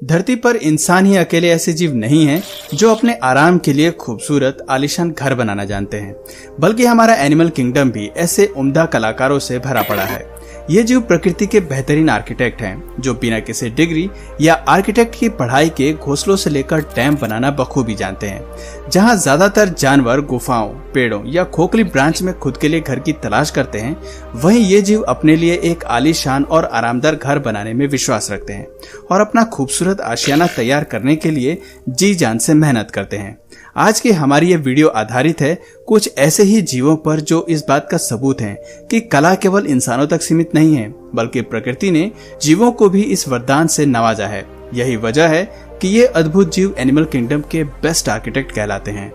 धरती पर इंसान ही अकेले ऐसे जीव नहीं हैं जो अपने आराम के लिए खूबसूरत आलीशान घर बनाना जानते हैं, बल्कि हमारा एनिमल किंगडम भी ऐसे उम्दा कलाकारों से भरा पड़ा है। ये जीव प्रकृति के बेहतरीन आर्किटेक्ट हैं जो बिना किसी डिग्री या आर्किटेक्ट की पढ़ाई के घोंसलों से लेकर डैम बनाना बखूबी जानते हैं। जहां ज्यादातर जानवर गुफाओं, पेड़ों या खोखली ब्रांच में खुद के लिए घर की तलाश करते हैं, वहीं ये जीव अपने लिए एक आलीशान और आरामदार घर बनाने में विश्वास रखते हैं और अपना खूबसूरत आशियाना तैयार करने के लिए जी जान से मेहनत करते हैं। आज की हमारी ये वीडियो आधारित है कुछ ऐसे ही जीवों पर जो इस बात का सबूत है कि कला केवल इंसानों तक सीमित नहीं है, बल्कि प्रकृति ने जीवों को भी इस वरदान से नवाजा है। यही वजह है कि ये अद्भुत जीव एनिमल किंगडम के बेस्ट आर्किटेक्ट कहलाते हैं।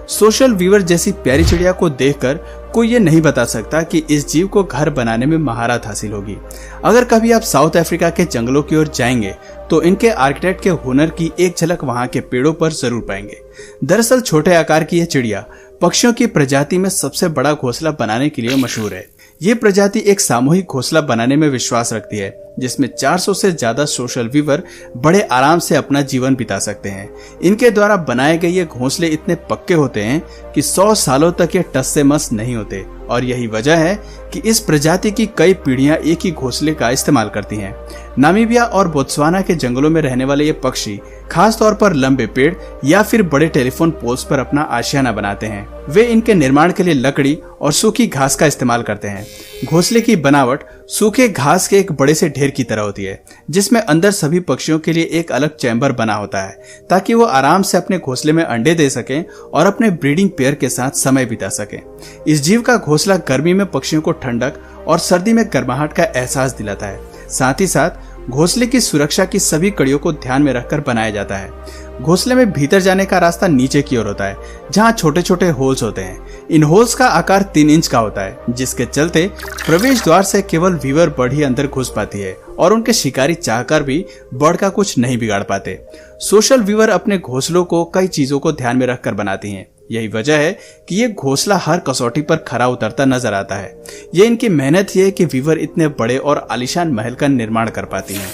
सोशल वीवर जैसी प्यारी चिड़िया को देखकर कोई ये नहीं बता सकता कि इस जीव को घर बनाने में महारत हासिल होगी। अगर कभी आप साउथ अफ्रीका के जंगलों की ओर जाएंगे तो इनके आर्किटेक्ट के हुनर की एक झलक वहां के पेड़ों पर जरूर पाएंगे। दरअसल छोटे आकार की यह चिड़िया पक्षियों की प्रजाति में सबसे बड़ा घोंसला बनाने के लिए मशहूर है। ये प्रजाति एक सामूहिक घोंसला बनाने में विश्वास रखती है, जिसमें 400 से ज्यादा सोशल वीवर बड़े आराम से अपना जीवन बिता सकते हैं। इनके द्वारा बनाए गए ये घोंसले इतने पक्के होते हैं कि 100 सालों तक ये टस से मस नहीं होते, और यही वजह है कि इस प्रजाति की कई पीढ़ियां एक ही घोंसले का इस्तेमाल करती हैं। नामीबिया और बोत्सवाना के जंगलों में रहने वाले ये पक्षी खास तौर पर लंबे पेड़ या फिर बड़े टेलीफोन पोल्स पर अपना आशियाना बनाते हैं। वे इनके निर्माण के लिए लकड़ी और सूखी घास का इस्तेमाल करते हैं। घोंसले की बनावट सूखे घास के एक बड़े से ढेर की तरह होती है, जिसमें अंदर सभी पक्षियों के लिए एक अलग चैम्बर बना होता है ताकि वो आराम से अपने घोंसले में अंडे दे सकें और अपने ब्रीडिंग पेयर के साथ समय बिता सकें। इस जीव का घोंसला गर्मी में पक्षियों को ठंडक और सर्दी में गर्माहट का एहसास दिलाता है। साथ ही साथ घोंसले की सुरक्षा की सभी कड़ियों को ध्यान में रखकर बनाया जाता है। घोंसले में भीतर जाने का रास्ता नीचे की ओर होता है, जहां छोटे छोटे होल्स होते हैं। इन होल्स का आकार 3 इंच का होता है, जिसके चलते प्रवेश द्वार से केवल वीवर बर्ड ही अंदर घुस पाती है और उनके शिकारी चाहकर भी बर्ड का कुछ नहीं बिगाड़ पाते। सोशल वीवर अपने घोंसलों को कई चीजों को ध्यान में रखकर बनाती हैं। यही वजह है कि ये घोंसला हर कसौटी पर खरा उतरता नजर आता है। ये इनकी मेहनत ही है कि वीवर इतने बड़े और आलीशान महल का निर्माण कर पाती हैं।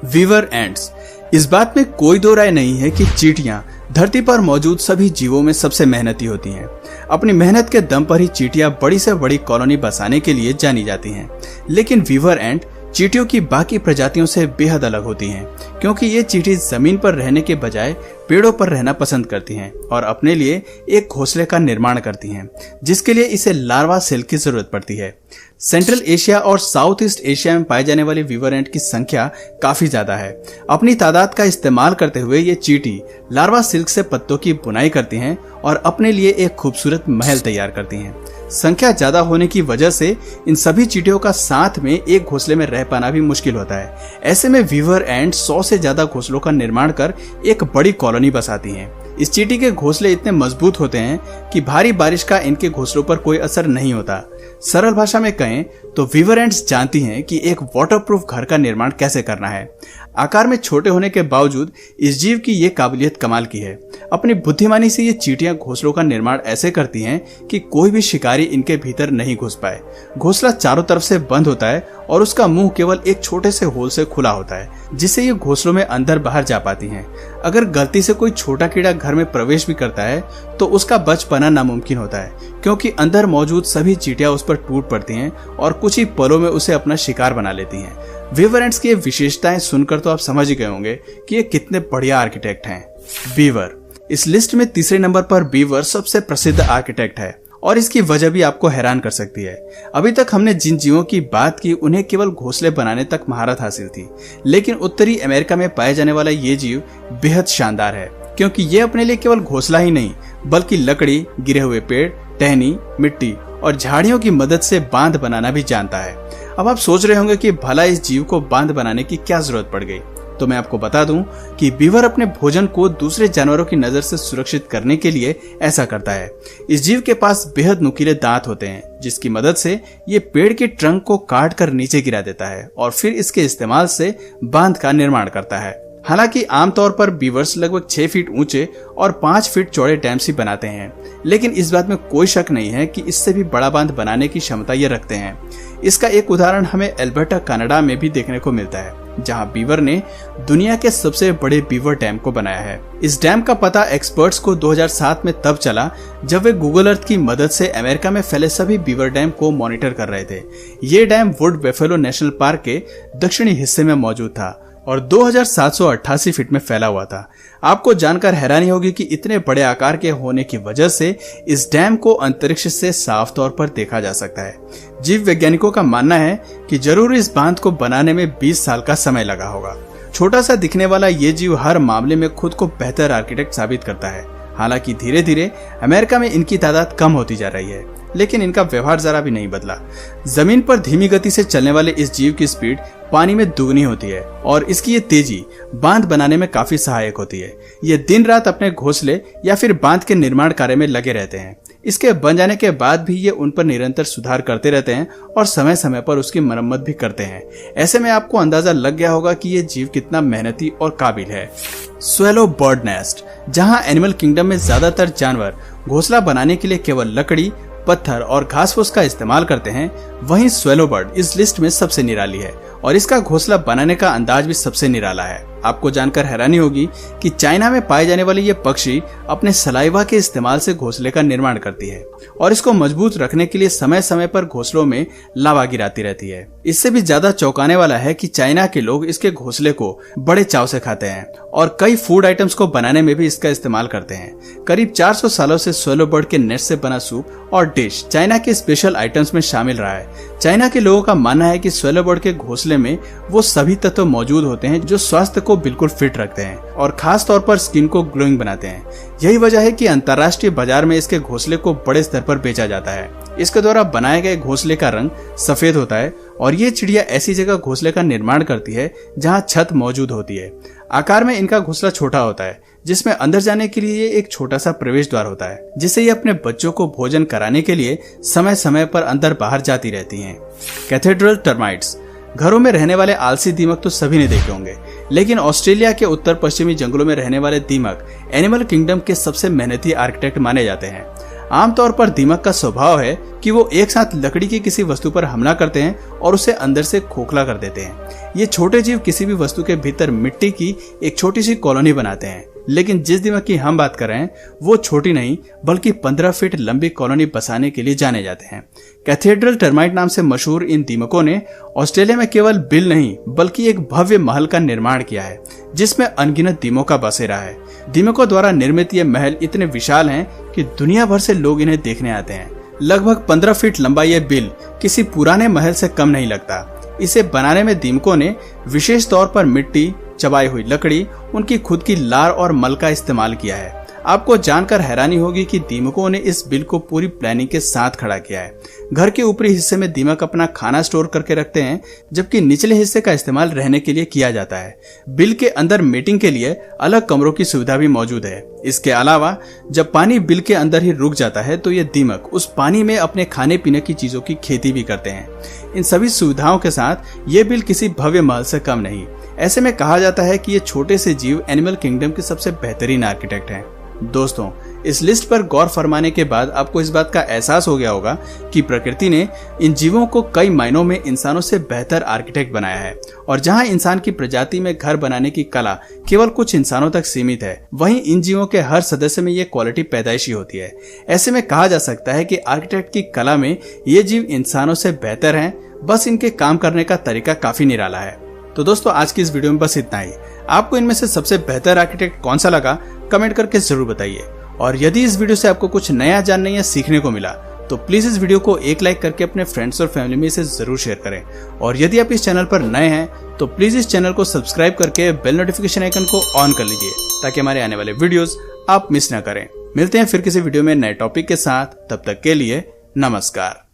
Weaver ants. इस बात में कोई दो राय नहीं है कि चींटियां धरती पर मौजूद सभी जीवों में सबसे मेहनती होती हैं। अपनी मेहनत के दम पर ही चींटियां बड़ी से बड़ी कॉलोनी बसाने के लिए जानी जाती हैं। लेकिन वीवर एंट चींटियों की बाकी प्रजातियों से बेहद अलग होती हैं, क्योंकि ये चींटी जमीन पर रहने के बजाय पेड़ों पर रहना पसंद करती हैं और अपने लिए एक घोंसले का निर्माण करती हैं, जिसके लिए इसे लार्वा सेल की जरूरत पड़ती है। सेंट्रल एशिया और साउथ ईस्ट एशिया में पाए जाने वाले वीवर एंट की संख्या काफी ज्यादा है। अपनी तादाद का इस्तेमाल करते हुए ये चींटी लार्वा सिल्क से पत्तों की बुनाई करती हैं और अपने लिए एक खूबसूरत महल तैयार करती हैं। संख्या ज्यादा होने की वजह से इन सभी चींटियों का साथ में एक घोंसले में रह पाना भी मुश्किल होता है। ऐसे में वीवर एंट 100 से ज्यादा घोंसलों का निर्माण कर एक बड़ी कॉलोनी बसाती हैं। इस चींटी के घोंसले इतने मजबूत होते हैं कि भारी बारिश का इनके घोंसलों पर कोई असर नहीं होता। सरल भाषा में कहें तो वीवर एंट्स जानती हैं कि एक वाटरप्रूफ घर का निर्माण कैसे करना है। आकार में छोटे होने के बावजूद इस जीव की ये काबिलियत कमाल की है। अपनी बुद्धिमानी से ये चींटियां घोंसलों का निर्माण ऐसे करती हैं कि कोई भी शिकारी इनके भीतर नहीं घुस पाए। घोंसला चारों तरफ से बंद होता है और उसका मुंह केवल एक छोटे से होल से खुला होता है, जिससे ये घोंसलों में अंदर बाहर जा पाती हैं। अगर गलती से कोई छोटा कीड़ा घर में प्रवेश भी करता है तो उसका बच पाना नामुमकिन होता है, क्योंकि अंदर मौजूद सभी चींटियां उस पर टूट पड़ती हैं और कुछ ही पलों में उसे अपना शिकार बना लेती हैं। वीवर एंट्स की विशेषताएं सुनकर तो आप समझ ही गए होंगे कि ये कितने बढ़िया आर्किटेक्ट हैं। बीवर। इस लिस्ट में तीसरे नंबर पर बीवर सबसे प्रसिद्ध आर्किटेक्ट है और इसकी वजह भी आपको हैरान कर सकती है। अभी तक हमने जिन जीवों की बात की उन्हें केवल घोंसले बनाने तक महारत हासिल थी, लेकिन उत्तरी अमेरिका में पाए जाने वाला ये जीव बेहद शानदार है, क्योंकि ये अपने लिए केवल घोंसला ही नहीं बल्कि लकड़ी, गिरे हुए पेड़, टहनी, मिट्टी और झाड़ियों की मदद से बांध बनाना भी जानता है। अब आप सोच रहे होंगे कि भला इस जीव को बांध बनाने की क्या जरूरत पड़ गई, तो मैं आपको बता दूं कि बीवर अपने भोजन को दूसरे जानवरों की नजर से सुरक्षित करने के लिए ऐसा करता है। इस जीव के पास बेहद नुकीले दांत होते हैं, जिसकी मदद से ये पेड़ के ट्रंक को काट कर नीचे गिरा देता है और फिर इसके इस्तेमाल से बांध का निर्माण करता है। हालांकि आमतौर पर बीवर्स लगभग 6 फीट ऊंचे और 5 फीट चौड़े डैम्स ही बनाते हैं, लेकिन इस बात में कोई शक नहीं है कि इससे भी बड़ा बांध बनाने की क्षमता ये रखते हैं। इसका एक उदाहरण हमें अल्बर्टा कनाडा में भी देखने को मिलता है। जहां बीवर ने दुनिया के सबसे बड़े बीवर डैम को बनाया है। इस डैम का पता एक्सपर्ट्स को 2007 में तब चला जब वे गूगल अर्थ की मदद से अमेरिका में फैले सभी बीवर डैम को मॉनिटर कर रहे थे। ये dam would buffalo national park के दक्षिणी हिस्से में मौजूद था और 2788 फीट में फैला हुआ था। आपको जानकर हैरानी होगी कि इतने बड़े आकार के होने की वजह से इस डैम को अंतरिक्ष से साफ तौर पर देखा जा सकता है। जीव वैज्ञानिकों का मानना है कि जरूर इस बांध को बनाने में 20 साल का समय लगा होगा। छोटा सा दिखने वाला ये जीव हर मामले में खुद को बेहतर आर्किटेक्ट साबित करता है। हालांकि धीरे धीरे अमेरिका में इनकी तादाद कम होती जा रही है, लेकिन इनका व्यवहार जरा भी नहीं बदला। जमीन पर धीमी गति से चलने वाले इस जीव की स्पीड पानी में दुगनी होती है और इसकी ये तेजी बांध बनाने में काफी सहायक होती है। ये दिन रात अपने घोंसले या फिर बांध के निर्माण कार्य में लगे रहते हैं। इसके बन जाने के बाद भी ये उन पर निरंतर सुधार करते रहते हैं और समय समय पर उसकी मरम्मत भी करते हैं। ऐसे में आपको अंदाजा लग गया होगा कि ये जीव कितना मेहनती और काबिल है। स्वेलो बर्ड नेस्ट, जहां एनिमल किंगडम में ज्यादातर जानवर घोंसला बनाने के लिए केवल लकड़ी, पत्थर और घास फूस का इस्तेमाल करते हैं, वहीं स्वेलो बर्ड इस लिस्ट में सबसे निराली है और इसका घोंसला बनाने का अंदाज भी सबसे निराला है। आपको जानकर हैरानी होगी कि चाइना में पाए जाने वाले ये पक्षी अपने सलाइवा के इस्तेमाल से घोंसले का निर्माण करती है और इसको मजबूत रखने के लिए समय समय पर घोंसलों में लावा गिराती रहती है। इससे भी ज्यादा चौंकाने वाला है कि चाइना के लोग इसके घोंसले को बड़े चाव से खाते हैं और कई फूड आइटम्स को बनाने में भी इसका इस्तेमाल करते हैं। करीब 400 सालों से स्वेलो बर्ड के नेट से बना सूप और डिश चाइना के स्पेशल आइटम्स में शामिल रहा है। चाइना के लोगों का मानना है कि स्वेलो बर्ड के घोंसले में वो सभी तत्व मौजूद होते हैं जो स्वास्थ्य को बिल्कुल फिट रखते हैं और खास तौर पर स्किन को ग्लोइंग बनाते हैं। यही वजह है कि अंतर्राष्ट्रीय बाजार में इसके घोंसले को बड़े स्तर पर बेचा जाता है। इसके द्वारा बनाए गए घोंसले का रंग सफेद होता है और ये चिड़िया ऐसी जगह घोंसले का निर्माण करती है जहां छत मौजूद होती है। आकार में इनका घोंसला छोटा होता है, जिसमें अंदर जाने के लिए एक छोटा सा प्रवेश द्वार होता है, जिससे ये अपने बच्चों को भोजन कराने के लिए समय समय पर अंदर बाहर जाती रहती हैं। कैथेड्रल टर्माइट्स, घरों में रहने वाले आलसी दीमक तो सभी ने देखे होंगे, लेकिन ऑस्ट्रेलिया के उत्तर पश्चिमी जंगलों में रहने वाले दीमक एनिमल किंगडम के सबसे मेहनती आर्किटेक्ट माने जाते हैं। आमतौर पर दीमक का स्वभाव है कि वो एक साथ लकड़ी की किसी वस्तु पर हमला करते हैं और उसे अंदर से खोखला कर देते हैं। ये छोटे जीव किसी भी वस्तु के भीतर मिट्टी की एक छोटी सी कॉलोनी बनाते हैं, लेकिन जिस दीमक की हम बात कर रहे हैं वो छोटी नहीं बल्कि 15 फीट लंबी कॉलोनी बसाने के लिए जाने जाते हैं। कैथेड्रल टर्माइट नाम से मशहूर इन दीमकों ने ऑस्ट्रेलिया में केवल बिल नहीं बल्कि एक भव्य महल का निर्माण किया है, जिसमें अनगिनत दीमकों का बसेरा है। दीमकों द्वारा निर्मित ये महल इतने विशाल हैं कि दुनिया भर से लोग इन्हें देखने आते हैं। लगभग 15 फीट लंबा ये बिल किसी पुराने महल से कम नहीं लगता। इसे बनाने में दीमकों ने विशेष तौर पर मिट्टी, चबाई हुई लकड़ी, उनकी खुद की लार और मल का इस्तेमाल किया है। आपको जानकर हैरानी होगी कि दीमकों ने इस बिल को पूरी प्लानिंग के साथ खड़ा किया है। घर के ऊपरी हिस्से में दीमक अपना खाना स्टोर करके रखते हैं, जबकि निचले हिस्से का इस्तेमाल रहने के लिए किया जाता है। बिल के अंदर मीटिंग के लिए अलग कमरों की सुविधा भी मौजूद है। इसके अलावा जब पानी बिल के अंदर ही रुक जाता है तो ये दीमक उस पानी में अपने खाने पीने की चीजों की खेती भी करते हैं। इन सभी सुविधाओं के साथ ये बिल किसी भव्य महल से कम नहीं। ऐसे में कहा जाता है कि ये छोटे से जीव एनिमल किंगडम के सबसे बेहतरीन आर्किटेक्ट हैं। दोस्तों, इस लिस्ट पर गौर फरमाने के बाद आपको इस बात का एहसास हो गया होगा कि प्रकृति ने इन जीवों को कई मायनों में इंसानों से बेहतर आर्किटेक्ट बनाया है और जहां इंसान की प्रजाति में घर बनाने की कला केवल कुछ इंसानों तक सीमित है, वहीं इन जीवों के हर सदस्य में ये क्वालिटी पैदाइशी होती है। ऐसे में कहा जा सकता है कि आर्किटेक्ट की कला में ये जीव इंसानों से बेहतर हैं, बस इनके काम करने का तरीका काफी निराला है। तो दोस्तों, आज की इस वीडियो में बस इतना ही। आपको इनमें से सबसे बेहतर आर्किटेक्ट कौन सा लगा कमेंट करके जरूर बताइए। और यदि इस वीडियो से आपको कुछ नया जानने या सीखने को मिला तो प्लीज इस वीडियो को एक लाइक करके अपने फ्रेंड्स और फैमिली में इसे जरूर शेयर करें। और यदि आप इस चैनल पर नए हैं तो प्लीज इस चैनल को सब्सक्राइब करके बेल नोटिफिकेशन आइकन को ऑन कर लीजिए ताकि हमारे आने वाले वीडियोस आप मिस न करें। मिलते हैं फिर किसी वीडियो में नए टॉपिक के साथ, तब तक के लिए नमस्कार।